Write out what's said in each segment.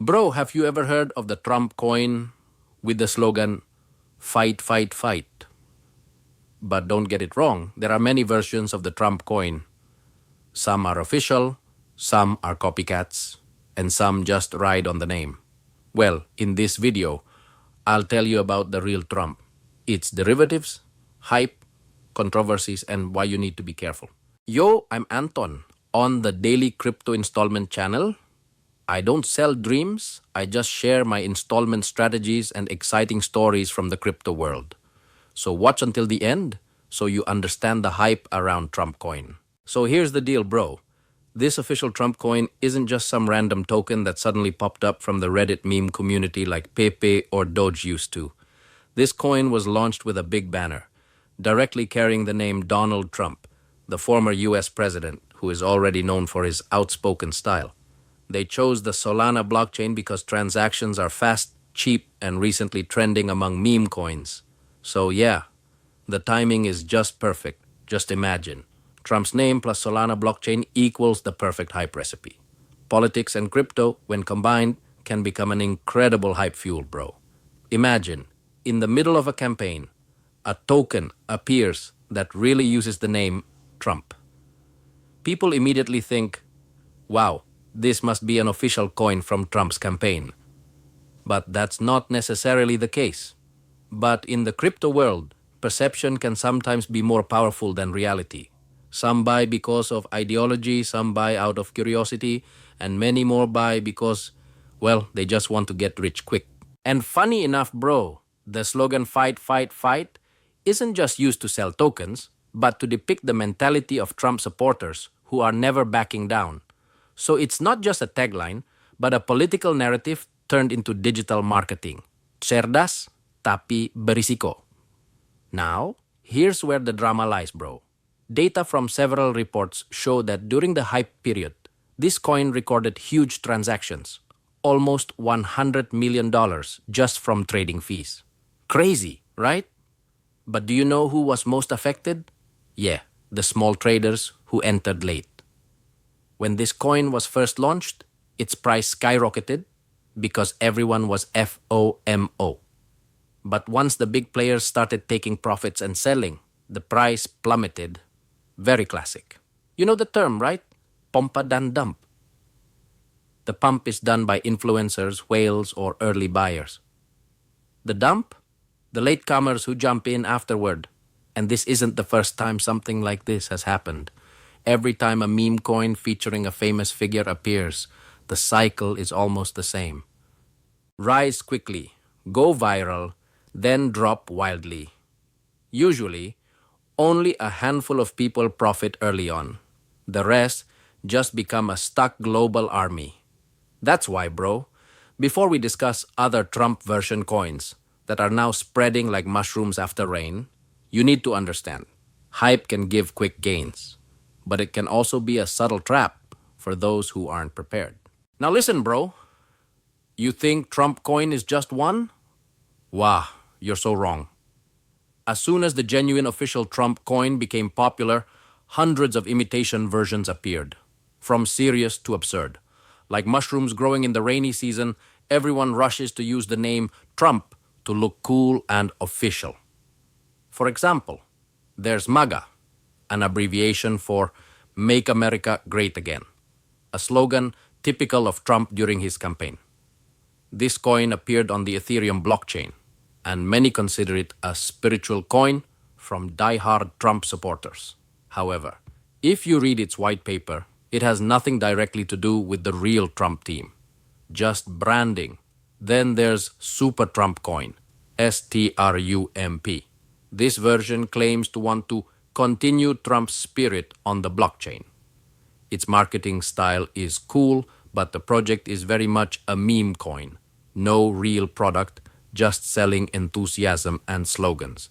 Bro, have you ever heard of the Trump coin with the slogan, "Fight, fight, fight"? But don't get it wrong, there are many versions of the Trump coin. Some are official, some are copycats, and some just ride on the name. Well, in this video, I'll tell you about the real Trump, its derivatives, hype, controversies, and why you need to be careful. Yo, I'm Anton on the Daily Crypto Installment channel. I don't sell dreams, I just share my installment strategies and exciting stories from the crypto world. So watch until the end so you understand the hype around Trump coin. So here's the deal, bro. This official Trump coin isn't just some random token that suddenly popped up from the Reddit meme community like Pepe or Doge used to. This coin was launched with a big banner, directly carrying the name Donald Trump, the former US president, who is already known for his outspoken style. They chose the Solana blockchain because transactions are fast, cheap, and recently trending among meme coins. So yeah, the timing is just perfect. Just imagine. Trump's name plus Solana blockchain equals the perfect hype recipe. Politics and crypto, when combined, can become an incredible hype fuel, bro. Imagine, in the middle of a campaign, a token appears that really uses the name Trump. People immediately think, wow, this must be an official coin from Trump's campaign. But that's not necessarily the case. But in the crypto world, perception can sometimes be more powerful than reality. Some buy because of ideology, some buy out of curiosity, and many more buy because, well, they just want to get rich quick. And funny enough, bro, the slogan "Fight, Fight, Fight" isn't just used to sell tokens, but to depict the mentality of Trump supporters who are never backing down. So it's not just a tagline, but a political narrative turned into digital marketing. Cerdas, tapi berisiko. Now, here's where the drama lies, bro. Data from several reports show that during the hype period, this coin recorded huge transactions, almost $100 million just from trading fees. Crazy, right? But do you know who was most affected? Yeah, the small traders who entered late. When this coin was first launched, its price skyrocketed because everyone was FOMO. But once the big players started taking profits and selling, the price plummeted. Very classic. You know the term, right? Pompa dan dump. The pump is done by influencers, whales, or early buyers. The dump? The latecomers who jump in afterward. And this isn't the first time something like this has happened. Every time a meme coin featuring a famous figure appears, the cycle is almost the same. Rise quickly, go viral, then drop wildly. Usually, only a handful of people profit early on. The rest just become a stuck global army. That's why, bro, before we discuss other Trump version coins that are now spreading like mushrooms after rain, you need to understand, hype can give quick gains, but it can also be a subtle trap for those who aren't prepared. Now listen, bro, you think Trump coin is just one? Wow, you're so wrong. As soon as the genuine official Trump coin became popular, hundreds of imitation versions appeared, from serious to absurd. Like mushrooms growing in the rainy season, everyone rushes to use the name Trump to look cool and official. For example, there's MAGA, an abbreviation for Make America Great Again, a slogan typical of Trump during his campaign. This coin appeared on the Ethereum blockchain, and many consider it a spiritual coin from die-hard Trump supporters. However, if you read its white paper, it has nothing directly to do with the real Trump team, just branding. Then there's Super Trump Coin, STRUMP. This version claims to want to continue Trump's spirit on the blockchain. Its marketing style is cool, but the project is very much a meme coin. No real product, just selling enthusiasm and slogans.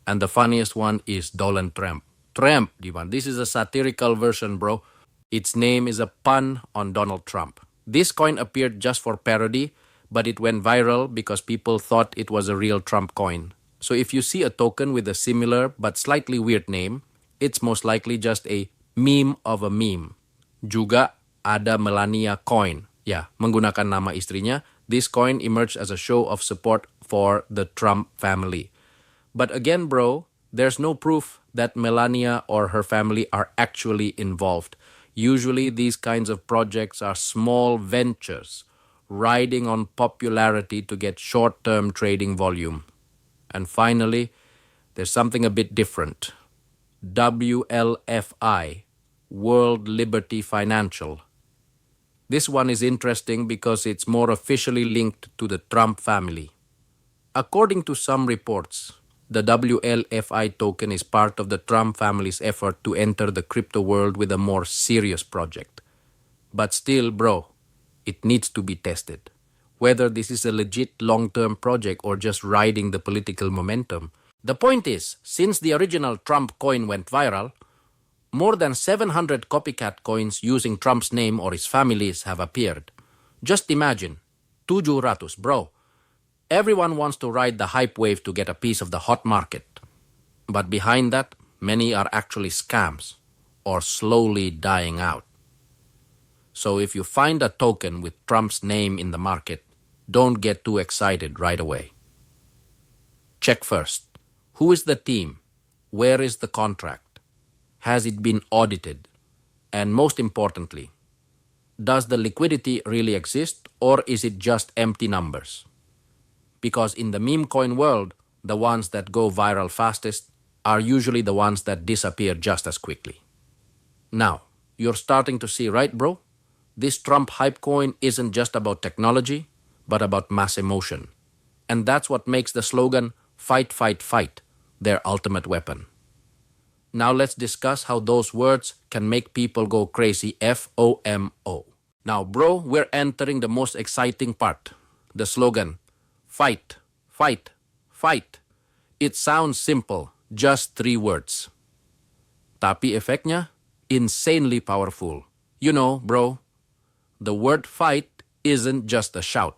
And the funniest one is Donald Trump. Trump, diba? This is a satirical version, bro. Its name is a pun on Donald Trump. This coin appeared just for parody, but it went viral because people thought it was a real Trump coin. So if you see a token with a similar but slightly weird name, it's most likely just a meme of a meme. Juga ada Melania coin, Ya, menggunakan nama istrinya, this coin emerged as a show of support for the Trump family. But again, bro, there's no proof that Melania or her family are actually involved. Usually, these kinds of projects are small ventures riding on popularity to get short term trading volume. And finally, there's something a bit different. WLFI, World Liberty Financial. This one is interesting because it's more officially linked to the Trump family. According to some reports, the WLFI token is part of the Trump family's effort to enter the crypto world with a more serious project. But still, bro, it needs to be tested. Whether this is a legit long-term project or just riding the political momentum. The point is, since the original Trump coin went viral, more than 700 copycat coins using Trump's name or his family's have appeared. Just imagine, 700, bro. Everyone wants to ride the hype wave to get a piece of the hot market. But behind that, many are actually scams or slowly dying out. So if you find a token with Trump's name in the market, don't get too excited right away. Check first. Who is the team? Where is the contract? Has it been audited? And most importantly, does the liquidity really exist or is it just empty numbers? Because in the meme coin world, the ones that go viral fastest are usually the ones that disappear just as quickly. Now, you're starting to see, right, bro? This Trump hype coin isn't just about technology, but about mass emotion. And that's what makes the slogan, fight, fight, fight, their ultimate weapon. Now let's discuss how those words can make people go crazy, FOMO. Now, bro, we're entering the most exciting part, the slogan, fight, fight, fight. It sounds simple, just 3 words. Tapi efeknya, insanely powerful. You know, bro, the word fight isn't just a shout.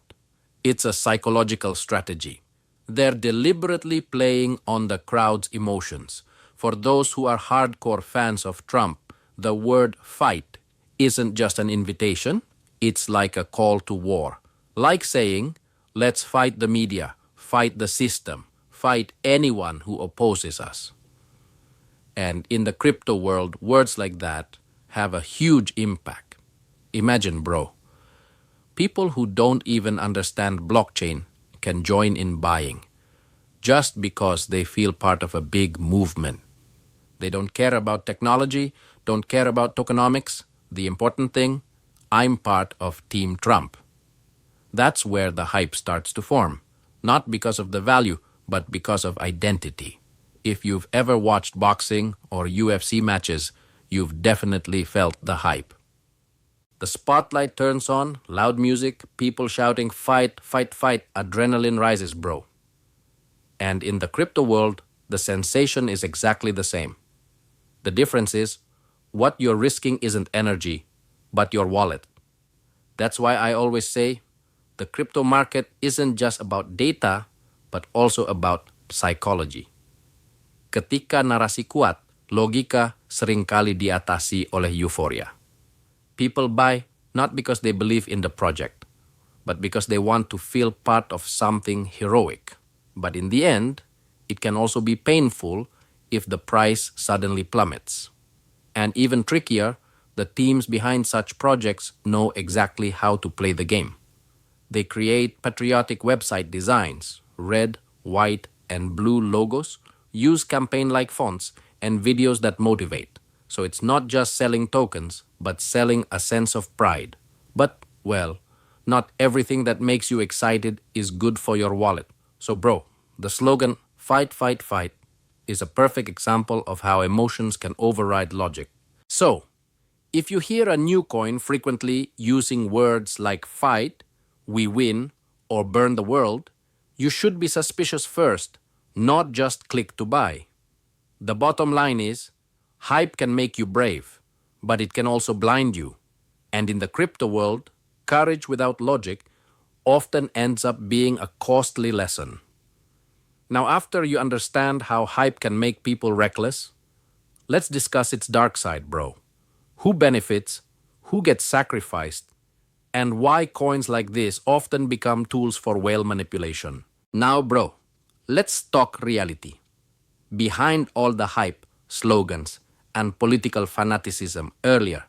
It's a psychological strategy. They're deliberately playing on the crowd's emotions. For those who are hardcore fans of Trump, the word fight isn't just an invitation, it's like a call to war. Like saying, let's fight the media, fight the system, fight anyone who opposes us. And in the crypto world, words like that have a huge impact. Imagine, bro, people who don't even understand blockchain can join in buying just because they feel part of a big movement. They don't care about technology, don't care about tokenomics. The important thing, I'm part of Team Trump. That's where the hype starts to form, not because of the value, but because of identity. If you've ever watched boxing or UFC matches, you've definitely felt the hype. The spotlight turns on, loud music, people shouting, fight, fight, fight, adrenaline rises, bro. And in the crypto world, the sensation is exactly the same. The difference is, what you're risking isn't energy, but your wallet. That's why I always say, the crypto market isn't just about data, but also about psychology. Ketika narasi kuat, logika seringkali diatasi oleh euforia. People buy not because they believe in the project, but because they want to feel part of something heroic. But in the end, it can also be painful if the price suddenly plummets. And even trickier, the teams behind such projects know exactly how to play the game. They create patriotic website designs, red, white, and blue logos, use campaign-like fonts, and videos that motivate. So it's not just selling tokens, but selling a sense of pride. But, well, not everything that makes you excited is good for your wallet. So bro, the slogan, fight, fight, fight, is a perfect example of how emotions can override logic. So, if you hear a new coin frequently using words like fight, we win, or burn the world, you should be suspicious first, not just click to buy. The bottom line is, hype can make you brave, but it can also blind you. And in the crypto world, courage without logic often ends up being a costly lesson. Now, after you understand how hype can make people reckless, let's discuss its dark side, bro. Who benefits? Who gets sacrificed? and why coins like this often become tools for whale manipulation. Now, bro, let's talk reality. Behind all the hype, slogans, and political fanaticism earlier,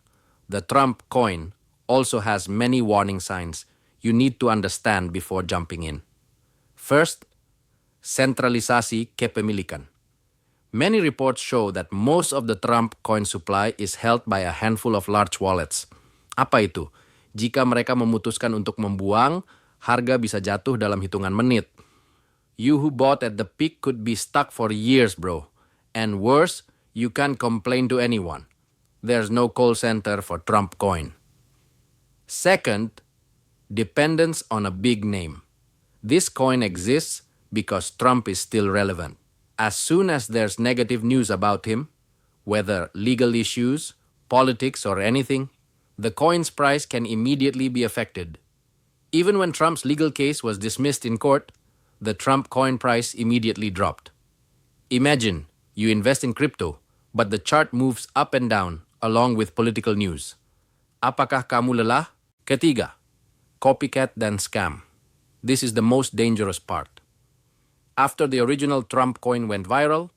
the Trump coin also has many warning signs you need to understand before jumping in. First, sentralisasi kepemilikan. Many reports show that most of the Trump coin supply is held by a handful of large wallets. Apa itu? Jika mereka memutuskan untuk membuang, harga bisa jatuh dalam hitungan menit. You who bought at the peak could be stuck for years, bro. And worse, you can't complain to anyone. There's no call center for Trump coin. Second, dependence on a big name. This coin exists because Trump is still relevant. As soon as there's negative news about him, whether legal issues, politics, or anything, the coin's price can immediately be affected. Even when Trump's legal case was dismissed in court, the Trump coin price immediately dropped. Imagine you invest in crypto, but the chart moves up and down along with political news. Apakah kamu lelah? Ketiga, copycat dan scam. This is the most dangerous part. After the original Trump coin went viral,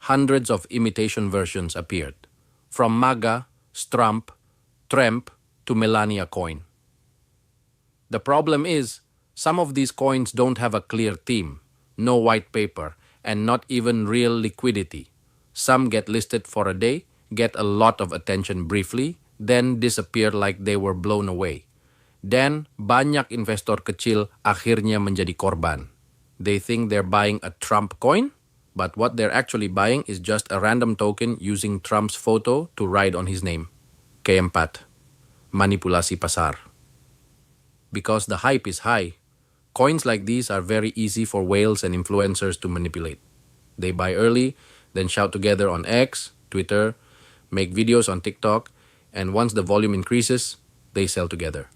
hundreds of imitation versions appeared, from MAGA, Strump, Trump to Melania coin. The problem is, some of these coins don't have a clear theme, no white paper, and not even real liquidity. Some get listed for a day, get a lot of attention briefly, then disappear like they were blown away. Dan banyak investor kecil akhirnya menjadi korban. They think they're buying a Trump coin, but what they're actually buying is just a random token using Trump's photo to ride on his name. Keempat, manipulasi pasar. Because the hype is high, coins like these are very easy for whales and influencers to manipulate. They buy early, then shout together on X, Twitter, make videos on TikTok, and once the volume increases, they sell together.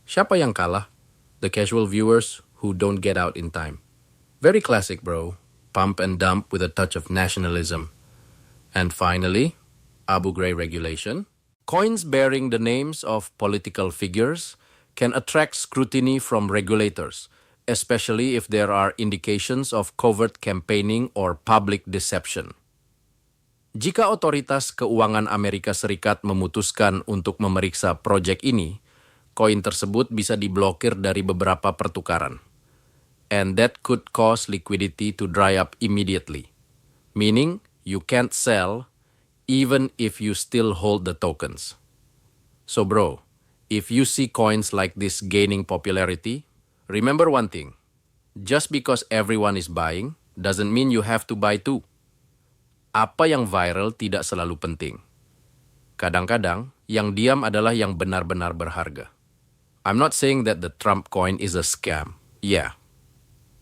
Siapa yang kalah? The casual viewers who don't get out in time. Very classic, bro. Pump and dump with a touch of nationalism. And finally, Abu Ghraib regulation. Coins bearing the names of political figures can attract scrutiny from regulators, especially if there are indications of covert campaigning or public deception. Jika otoritas keuangan Amerika Serikat memutuskan untuk memeriksa proyek ini, koin tersebut bisa diblokir dari beberapa pertukaran. And that could cause liquidity to dry up immediately, meaning you can't sell even if you still hold the tokens. So bro, if you see coins like this gaining popularity, remember one thing. Just because everyone is buying, doesn't mean you have to buy too. Apa yang viral tidak selalu penting. Kadang-kadang, yang diam adalah yang benar-benar berharga. I'm not saying that the Trump coin is a scam. Yeah.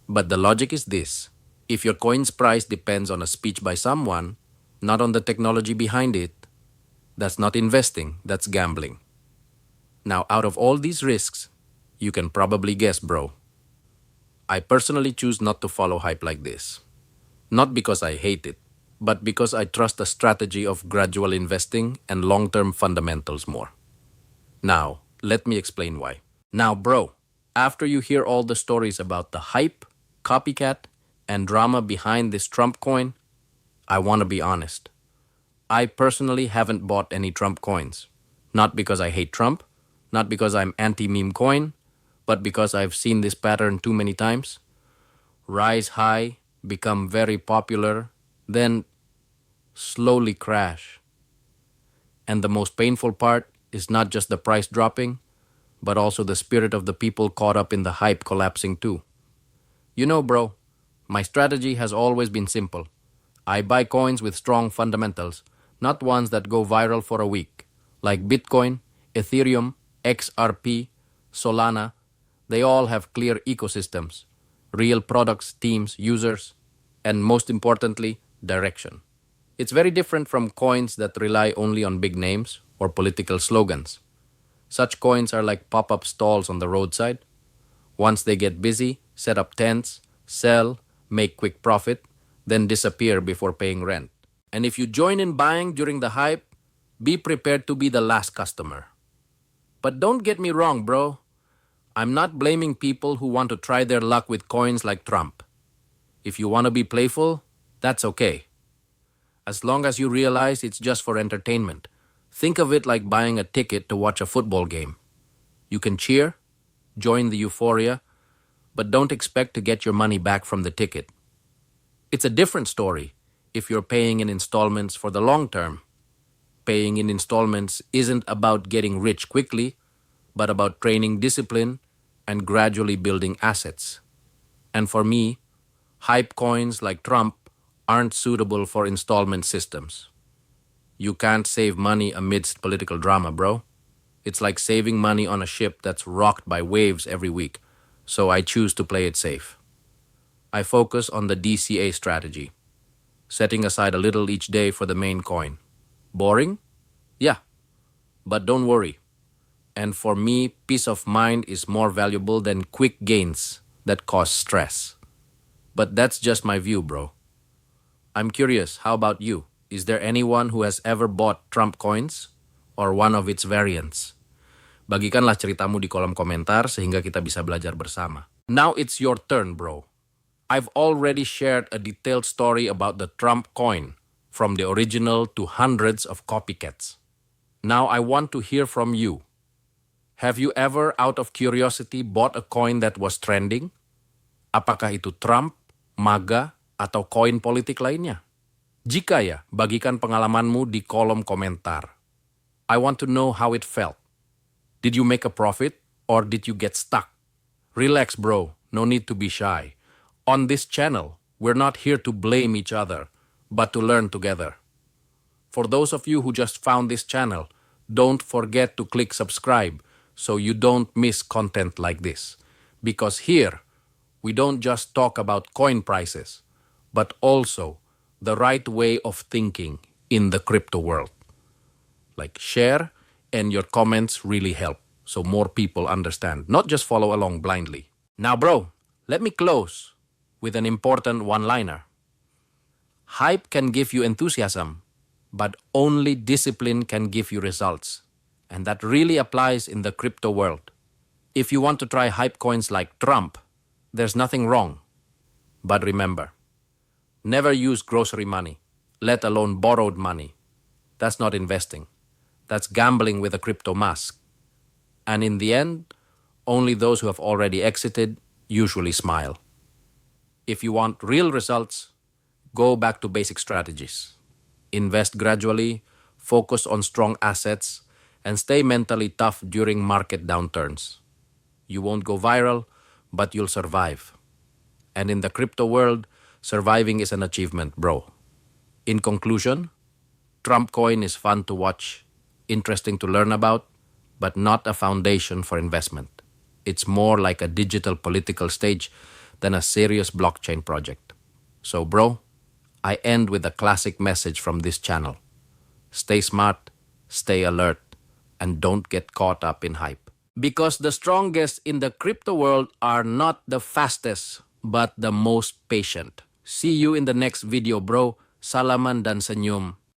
But the logic is this. If your coin's price depends on a speech by someone, not on the technology behind it, that's not investing, that's gambling. Now, out of all these risks, you can probably guess, bro. I personally choose not to follow hype like this. Not because I hate it, but because I trust the strategy of gradual investing and long-term fundamentals more. Now, let me explain why. Now, bro, after you hear all the stories about the hype, copycat, and drama behind this Trump coin, I want to be honest. I personally haven't bought any Trump coins. Not because I hate Trump, not because I'm anti-meme coin, but because I've seen this pattern too many times. Rise high, become very popular, then slowly crash. And the most painful part is not just the price dropping, but also the spirit of the people caught up in the hype collapsing too. You know, bro, my strategy has always been simple. I buy coins with strong fundamentals, not ones that go viral for a week, like Bitcoin, Ethereum, XRP, Solana. They all have clear ecosystems, real products, teams, users, and most importantly, direction. It's very different from coins that rely only on big names or political slogans. Such coins are like pop-up stalls on the roadside. Once they get busy, set up tents, sell, make quick profit, then disappear before paying rent. And if you join in buying during the hype, be prepared to be the last customer. But don't get me wrong, bro. I'm not blaming people who want to try their luck with coins like Trump. If you want to be playful, that's okay. As long as you realize it's just for entertainment. Think of it like buying a ticket to watch a football game. You can cheer, join the euphoria, but don't expect to get your money back from the ticket. It's a different story if you're paying in installments for the long term. Paying in installments isn't about getting rich quickly, but about training discipline and gradually building assets. And for me, hype coins like Trump aren't suitable for installment systems. You can't save money amidst political drama, bro. It's like saving money on a ship that's rocked by waves every week, so I choose to play it safe. I focus on the DCA strategy, setting aside a little each day for the main coin. Boring? Yeah, but don't worry. And for me, peace of mind is more valuable than quick gains that cause stress. But that's just my view, bro. I'm curious, how about you? Is there anyone who has ever bought Trump coins or one of its variants? Bagikanlah ceritamu di kolom komentar sehingga kita bisa belajar bersama. Now it's your turn, bro. I've already shared a detailed story about the Trump coin, from the original to hundreds of copycats. Now I want to hear from you. Have you ever, out of curiosity, bought a coin that was trending? Apakah itu Trump, MAGA, atau koin politik lainnya? Jika ya, bagikan pengalamanmu di kolom komentar. I want to know how it felt. Did you make a profit or did you get stuck? Relax, bro. No need to be shy. On this channel, we're not here to blame each other, but to learn together. For those of you who just found this channel, don't forget to click subscribe so you don't miss content like this. Because here, we don't just talk about coin prices, but also the right way of thinking in the crypto world. Like, share, and your comments really help so more people understand, not just follow along blindly. Now, bro, let me close with an important one-liner. Hype can give you enthusiasm, but only discipline can give you results. And that really applies in the crypto world. If you want to try hype coins like Trump, there's nothing wrong. But remember, never use grocery money, let alone borrowed money. That's not investing. That's gambling with a crypto mask. And in the end, only those who have already exited usually smile. If you want real results, go back to basic strategies. Invest gradually, focus on strong assets, and stay mentally tough during market downturns. You won't go viral, but you'll survive. And in the crypto world, surviving is an achievement, bro. In conclusion, Trump coin is fun to watch, interesting to learn about, but not a foundation for investment. It's more like a digital political stage than a serious blockchain project. So, bro, I end with a classic message from this channel. Stay smart, stay alert, and don't get caught up in hype. Because the strongest in the crypto world are not the fastest, but the most patient. See you in the next video, bro. Salaman dan senyum.